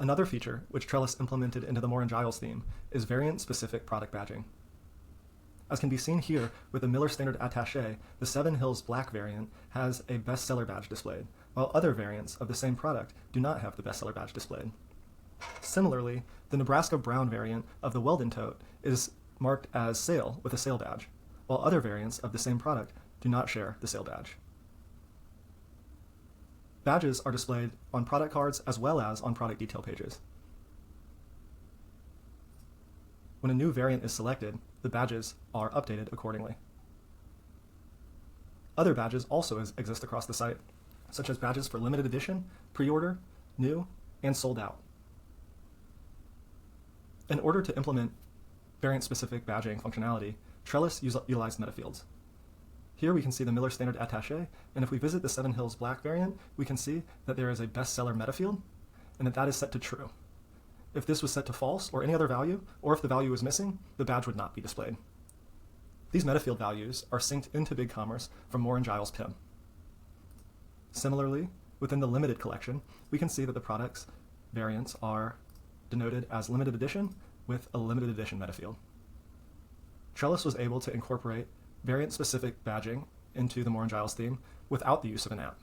Another feature, which Trellis implemented into the Moore Giles theme, is variant-specific product badging. As can be seen here with the Miller Standard Attaché, the Seven Hills Black variant has a bestseller badge displayed, while other variants of the same product do not have the bestseller badge displayed. Similarly, the Nebraska Brown variant of the Weldon tote is marked as sale with a sale badge, while other variants of the same product do not share the sale badge. Badges are displayed on product cards as well as on product detail pages. When a new variant is selected, the badges are updated accordingly. Other badges also exist across the site, such as badges for limited edition, pre-order, new, and sold out. In order to implement variant-specific badging functionality, Trellis utilized metafields. Here we can see the Miller Standard Attaché, and if we visit the Seven Hills Black variant, we can see that there is a bestseller metafield, and that is set to true. If this was set to false or any other value, or if the value was missing, the badge would not be displayed. These metafield values are synced into BigCommerce from Moore Giles PIM. Similarly, within the limited collection, we can see that the product's variants are denoted as limited edition with a limited edition metafield. Trellis was able to incorporate variant-specific badging into the Moore Giles theme without the use of an app.